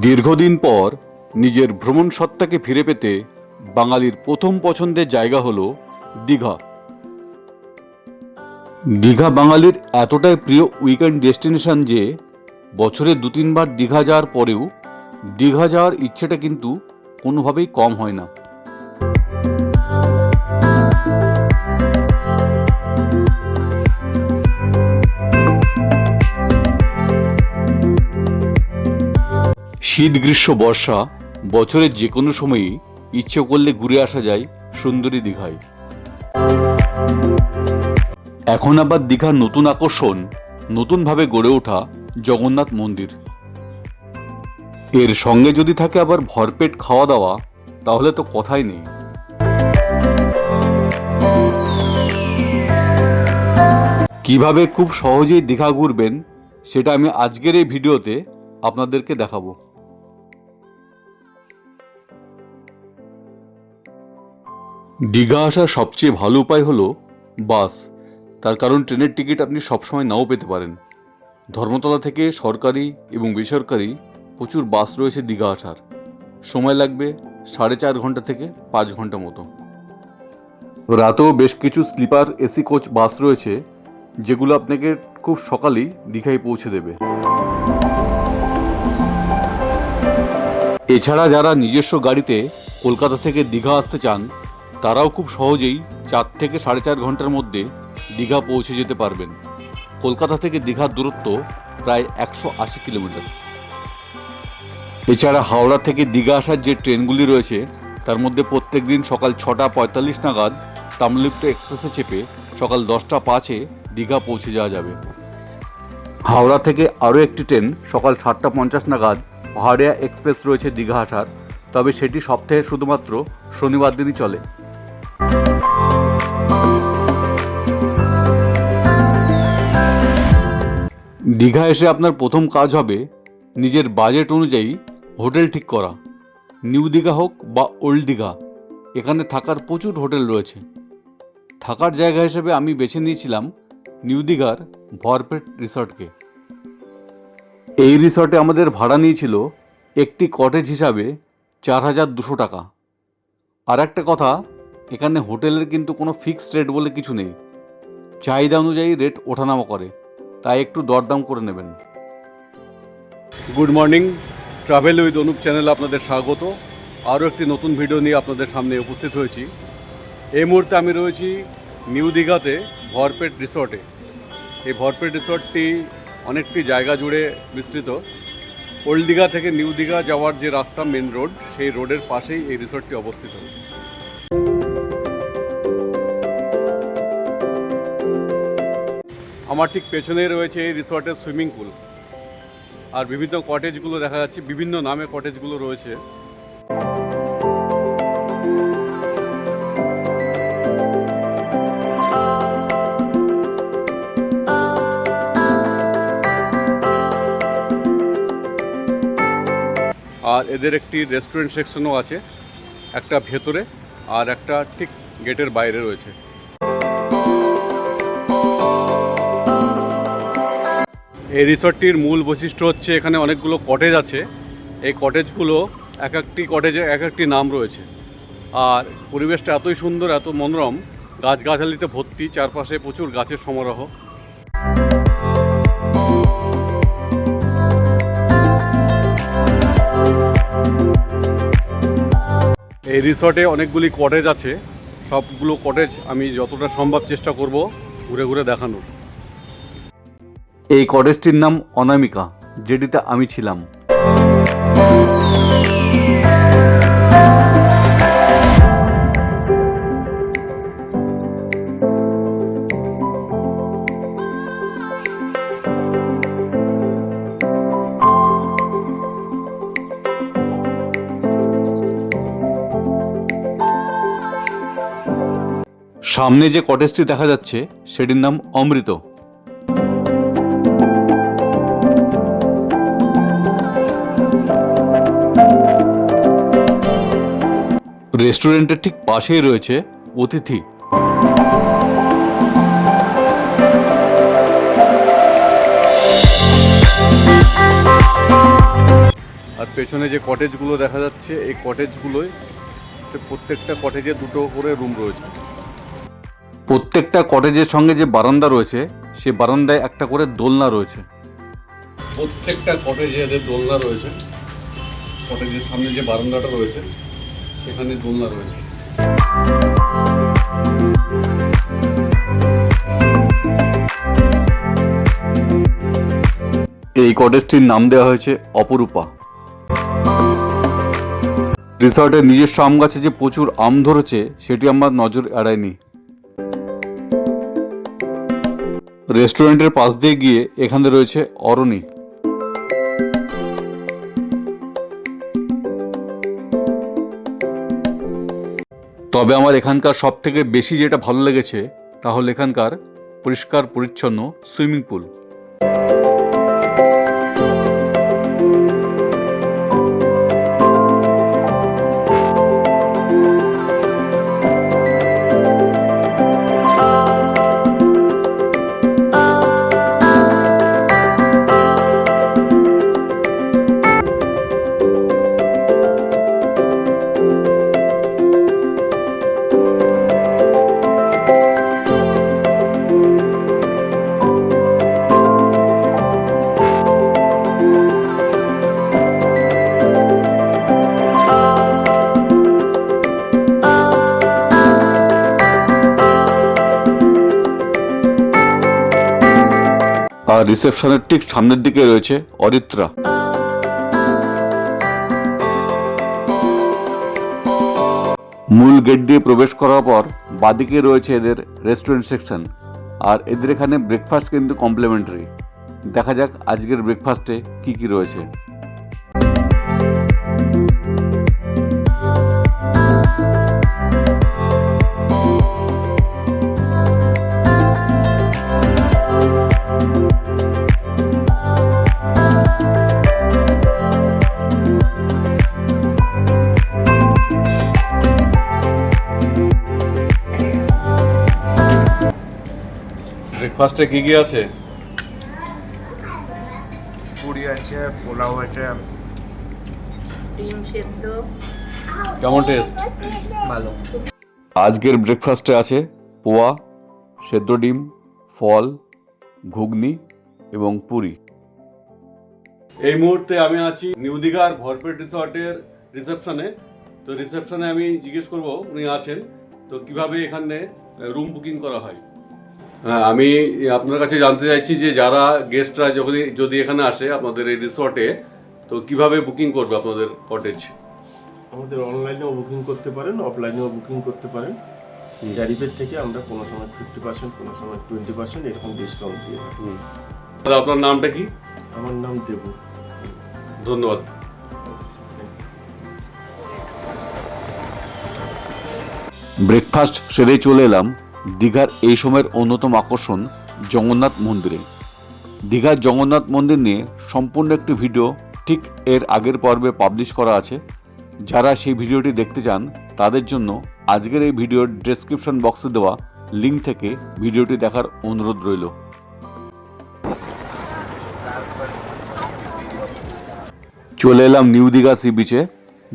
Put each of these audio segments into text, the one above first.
দীর্ঘদিন পর নিজের ভ্রমণ সত্তাকে ফিরে পেতে বাঙালির প্রথম পছন্দের জায়গা হলো দীঘা। দীঘা বাঙালির এতটাই প্রিয় উইকেন্ড ডেস্টিনেশন যে বছরে 2-3 বার দীঘা যাওয়ার পরেও দীঘা যাওয়ার ইচ্ছেটা কিন্তু কোনোভাবেই কম হয় না। শীত, গ্রীষ্ম, বর্ষা বছরের যে কোনো সময়ই ইচ্ছে করলে ঘুরে আসা যায় সুন্দরী দীঘায়। এখন আবার দীঘার নতুন আকর্ষণ নতুনভাবে গড়ে ওঠা জগন্নাথ মন্দির। এর সঙ্গে যদি থাকে আবার ভরপেট খাওয়া দাওয়া, তাহলে তো কথাই নেই। কিভাবে খুব সহজেই দীঘা ঘুরবেন সেটা আমি আজকের এই ভিডিওতে আপনাদেরকে দেখাবো। দীঘা আসার সবচেয়ে ভালো উপায় হলো বাস। তার কারণ ট্রেনের টিকিট আপনি সবসময় নাও পেতে পারেন। ধর্মতলা থেকে সরকারি এবং বেসরকারি প্রচুর বাস রয়েছে দীঘা আসার। সময় লাগবে 4.5 ঘন্টা থেকে 5 ঘন্টা মতো। রাতেও বেশ কিছু স্লিপার এসি কোচ বাস রয়েছে, যেগুলো আপনাকে খুব সকালেই দীঘায় পৌঁছে দেবে। এছাড়া যারা নিজস্ব গাড়িতে কলকাতা থেকে দীঘা আসতে চান, তারাও খুব সহজেই 4 থেকে 4.5 ঘন্টার মধ্যে দীঘা পৌঁছে যেতে পারবেন। কলকাতা থেকে দীঘার দূরত্ব প্রায় 180 কিলোমিটার। এছাড়া হাওড়া থেকে দীঘা আসার যে ট্রেনগুলি রয়েছে, তার মধ্যে প্রত্যেক দিন সকাল 6:45 নাগাদ তাম্রলিপ্ত এক্সপ্রেসে চেপে সকাল 10:05 দীঘা পৌঁছে যাওয়া যাবে। হাওড়া থেকে আরও একটি ট্রেন সকাল 7:50 নাগাদ পাহাড়িয়া এক্সপ্রেস রয়েছে দীঘা আসার, তবে সেটি সপ্তাহে শুধুমাত্র শনিবার দিনই চলে। দীঘা এসে আপনার প্রথম কাজ হবে নিজের বাজেট অনুযায়ী হোটেল ঠিক করা। নিউ দীঘা হোক বা ওল্ড দীঘা, এখানে থাকার প্রচুর হোটেল রয়েছে। থাকার জায়গা হিসেবে আমি বেছে নিয়েছিলাম নিউ দীঘার ভরপেট রিসর্টকে। এই রিসর্টে আমাদের ভাড়া নিয়েছিল একটি কটেজ হিসাবে 4,200 টাকা। আর একটা কথা, এখানে হোটেলের কিন্তু কোনো ফিক্সড রেট বলে কিছু নেই। চাহিদা অনুযায়ী রেট ওঠানামা করে, তাই একটু দরদাম করে নেবেন। Good morning, travel with Anup চ্যানেলে আপনাদের স্বাগত। আরও একটি নতুন ভিডিও নিয়ে আপনাদের সামনে উপস্থিত হয়েছি। এই মুহূর্তে আমি রয়েছি নিউ দীঘাতে ভরপেট রিসর্টে। এই ভরপেট রিসর্টটি অনেকটি জায়গা জুড়ে বিস্তৃত। ওল্ড দীঘা থেকে নিউ দীঘা যাওয়ার যে রাস্তা, মেন রোড, সেই রোডের পাশেই এই রিসর্টটি অবস্থিত। আমার ঠিক পেছনেই রয়েছে এই রিসর্টের সুইমিং পুল। আর বিভিন্ন কটেজগুলো দেখা যাচ্ছে, বিভিন্ন নামে কটেজগুলো রয়েছে। আর এদের একটি রেস্টুরেন্ট সেকশনও আছে, একটা ভেতরে আর একটা ঠিক গেটের বাইরে রয়েছে। এই রিসর্টটির মূল বৈশিষ্ট্য হচ্ছে এখানে অনেকগুলো কটেজ আছে। এই কটেজগুলো এক একটি কটেজে এক একটি নাম রয়েছে। আর পরিবেশটা এতই সুন্দর, এত মনোরম, গাছগাছালিতে ভর্তি, চারপাশে প্রচুর গাছের সমারোহ। এই রিসর্টে অনেকগুলি কটেজ আছে। সবগুলো কটেজ আমি যতটা সম্ভব চেষ্টা করব ঘুরে ঘুরে দেখানোর। এই কটেজটির নাম অনামিকা, যেটিতে আমি ছিলাম। সামনে যে কটেজটি দেখা যাচ্ছে সেটির নাম অমৃত। রেস্টুরেন্টের ঠিক পাশেই রয়েছে অতিথি। আর পেছনে যে কটেজগুলো দেখা যাচ্ছে, এই কটেজগুলোয় প্রত্যেকটা কটেজে দুটো করে রুম রয়েছে। প্রত্যেকটা কটেজের সঙ্গে যে বারান্দা রয়েছে, সে বারান্দায় একটা করে দোলনা রয়েছে। প্রত্যেকটা কটেজে এদের দোলনা রয়েছে। কটেজের সামনে যে বারান্দাটা রয়েছে, সেখানে দোলনা রয়েছে। এই কটেজটির নাম দেওয়া হয়েছে অপরূপা। রিসর্টের নিজস্ব আম গাছে যে প্রচুর আম ধরেছে, সেটি আমার নজর এড়ায়নি। রেস্টুরেন্টের পাশ দিয়ে গিয়ে এখানে রয়েছে অরণি। তবে আমার এখানকার সব থেকে বেশি যেটা ভালো লেগেছে, তা হল এখানকার পরিষ্কার পরিচ্ছন্ন সুইমিং পুল। আর রিসেপশনের ঠিক সামনের দিকে রয়েছে অরিত্রা। মূল গেট দিয়ে প্রবেশ করার পর বাদিকে রয়েছে এদের রেস্টুরেন্ট সেকশন। আর এদের এখানে ব্রেকফাস্ট কিন্তু কমপ্লিমেন্টারি। দেখা যাক আজকের ব্রেকফাস্টে কি কি রয়েছে। ব্রেকফাস্টে কি কি আছে? পুরি আছে, পোলাও আছে। ডিম সেদ্ধ। কেমন টেস্ট? ভালো। আজকের ব্রেকফাস্টে আছে পোয়া, সেদ্ধ ডিম, ফল, ঘুগনি এবং পুরি। এই মুহূর্তে আমি আছি নিউ দীঘার ভরপেট রিসর্টের রিসেপশনে। তো রিসেপশনে আমি জিজ্ঞেস করব, উনি আছেন, তো কিভাবে এখানে রুম বুকিং করা হয়। হ্যাঁ, আমি আপনার কাছে জানতে চাইছি যে যারা গেস্টরা যদি এখানে আসে আপনাদের এই রিসর্টে, তো কিভাবে বুকিং করবে আপনাদের কটেজ? আমাদের অনলাইনেও বুকিং করতে পারেন, অফলাইনেও বুকিং করতে পারেন। ট্যারিফের থেকে আমরা কোনো সময় 50%, কোনো সময় 20% এরকম ডিসকাউন্ট দিয়ে থাকি। আপনার নামটা কি? আমার নাম দেবু। ধন্যবাদ। ব্রেকফাস্ট সেরে চলে এলাম দীঘার এই সময়ের অন্যতম আকর্ষণ জগন্নাথ মন্দিরে। দীঘার জগন্নাথ মন্দির নিয়ে সম্পূর্ণ একটি ভিডিও ঠিক এর আগের পর্বে পাবলিশ করা আছে। যারা সেই ভিডিওটি দেখতে চান তাদের জন্য আজকের এই ভিডিওর ডেসক্রিপশন বক্সে দেওয়া লিঙ্ক থেকে ভিডিওটি দেখার অনুরোধ রইল। চলে এলাম নিউ দীঘা সি বিচে।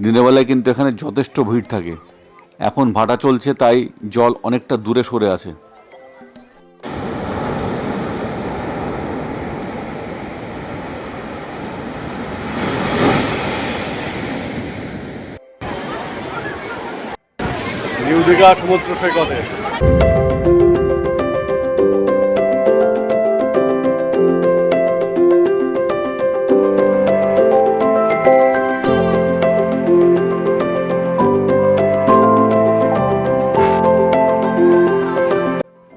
দিনের বেলায় কিন্তু এখানে যথেষ্ট ভিড় থাকে। এখন ভাটা চলছে, তাই জল অনেকটা দূরে সরে আছে। নিউ দীঘা সমুদ্র সৈকতে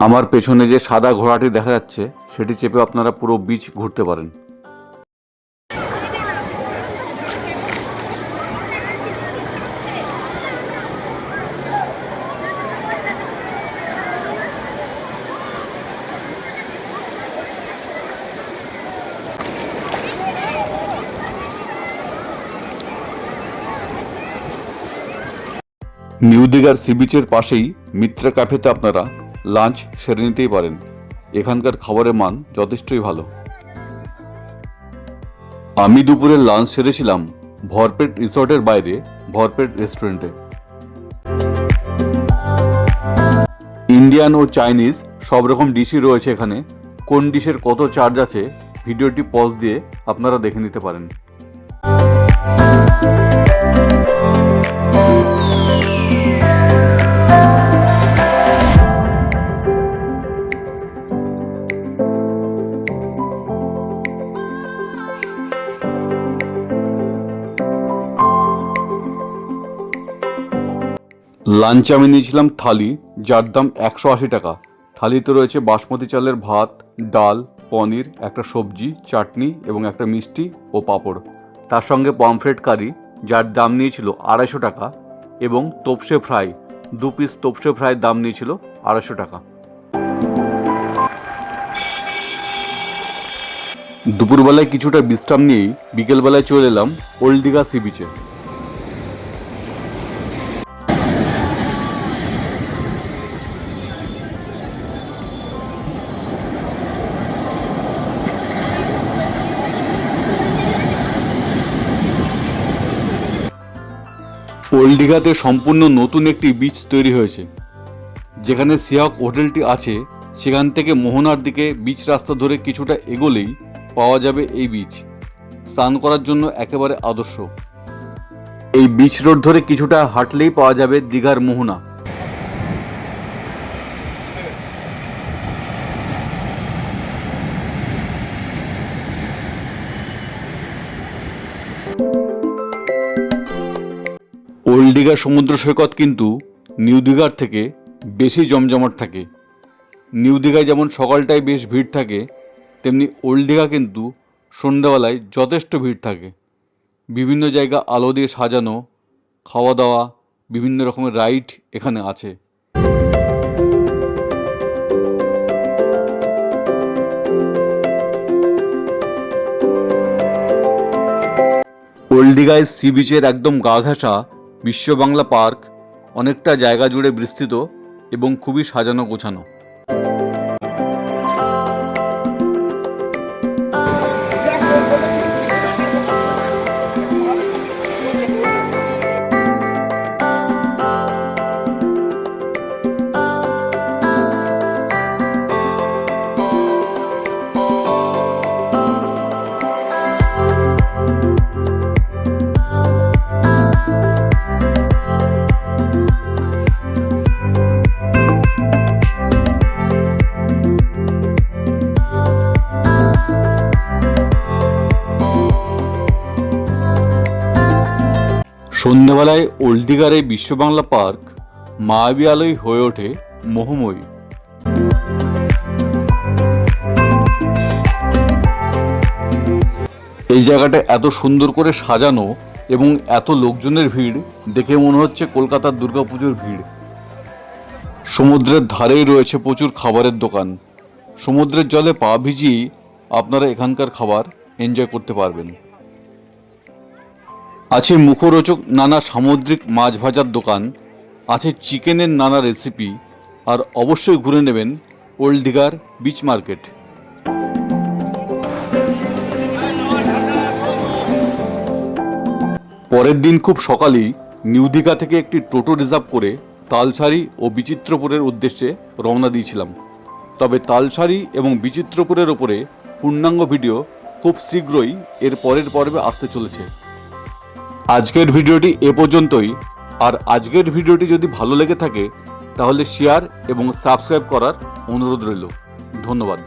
আমার পেছনে যে সাদা ঘোড়াটি দেখা যাচ্ছে, সেটি চেপে আপনারা পুরো বিচ ঘুরতে পারেন। নিউ দীঘার সি বিচের পাশেই মিত্রা ক্যাফেতে আপনারা লাঞ্চ সেরে নিতেই পারেন। এখানকার খাবারের মান যথেষ্টই ভালো। আমি দুপুরে লাঞ্চ সেরেছিলাম ভরপেট রিসর্টের বাইরে ভরপেট রেস্টুরেন্টে। ইন্ডিয়ান ও চাইনিজ সব রকম ডিশই রয়েছে এখানে। কোন ডিশের কত চার্জ আছে ভিডিওটি পজ দিয়ে আপনারা দেখে নিতে পারেন। লাঞ্চে আমি নিয়েছিলাম থালি, যার দাম 180 টাকা। থালিতে রয়েছে বাসমতি চালের ভাত, ডাল, পনির, একটা সবজি, চাটনি এবং একটা মিষ্টি ও পাঁপড়। তার সঙ্গে পমফ্রেট কারি, যার দাম নিয়েছিল 250 টাকা, এবং তোপসে ফ্রাই, 2 পিস তোপসে ফ্রাইয়ের দাম নিয়েছিল 250 টাকা। দুপুরবেলায় কিছুটা বিশ্রাম নিয়েই বিকেলবেলায় চলে এলাম ওল্ড দীঘা সি বিচে। ওল্ড দীঘাতে সম্পূর্ণ নতুন একটি বিচ তৈরি হয়েছে। যেখানে সিহক হোটেলটি আছে সেখান থেকে মোহনার দিকে বিচ রাস্তা ধরে কিছুটা এগোলেই পাওয়া যাবে এই বিচ। স্নান করার জন্য একেবারে আদর্শ। এই বিচ রোড ধরে কিছুটা হাঁটলেই পাওয়া যাবে দীঘার মোহনা। ওল্ড দীঘার সমুদ্র সৈকত কিন্তু নিউ দীঘার থেকে বেশি জমজমাট থাকে। নিউ দীঘায় যেমন সকালটায় বেশ ভিড় থাকে, তেমনি ওল্ড দীঘা কিন্তু সন্ধ্যাবেলায় যথেষ্ট ভিড় থাকে। বিভিন্ন জায়গা আলো দিয়ে সাজানো, খাওয়া দাওয়া, বিভিন্ন রকমের রাইড এখানে আছে। ওল্ড দীঘায় সি বিচের একদম গা ঘেঁষা বিশ্ব বাংলা পার্ক অনেকটা জায়গা জুড়ে বিস্তৃত এবং খুবই সাজানো গোছানো। সন্ধ্যাবেলায় ওল্ড দীঘার এই বিশ্ব বাংলা পার্ক মায়াবী আলোয় হয়ে ওঠে মোহময়ী। এই জায়গাটা এত সুন্দর করে সাজানো এবং এত লোকজনের ভিড় দেখে মনে হচ্ছে কলকাতার দুর্গাপুজোর ভিড়। সমুদ্রের ধারেই রয়েছে প্রচুর খাবারের দোকান। সমুদ্রের জলে পা ভিজিয়েই আপনারা এখানকার খাবার এনজয় করতে পারবেন। আছে মুখরোচক নানা সামুদ্রিক মাছ ভাজার দোকান, আছে চিকেনের নানা রেসিপি, আর অবশ্যই ঘুরে নেবেন ওল্ড দীঘার বিচ মার্কেট। পরের দিন খুব সকালেই নিউ দীঘা থেকে একটি টোটো রিজার্ভ করে তালসারি ও বিচিত্রপুরের উদ্দেশ্যে রওনা দিয়েছিলাম। তবে তালসারি এবং বিচিত্রপুরের ওপরে পূর্ণাঙ্গ ভিডিও খুব শীঘ্রই এর পরের পর্বে আসতে চলেছে। আজকের ভিডিওটি এ পর্যন্তই। আর আজকের ভিডিওটি যদি ভালো লেগে থাকে তাহলে শেয়ার এবং সাবস্ক্রাইব করার অনুরোধ রইল। ধন্যবাদ।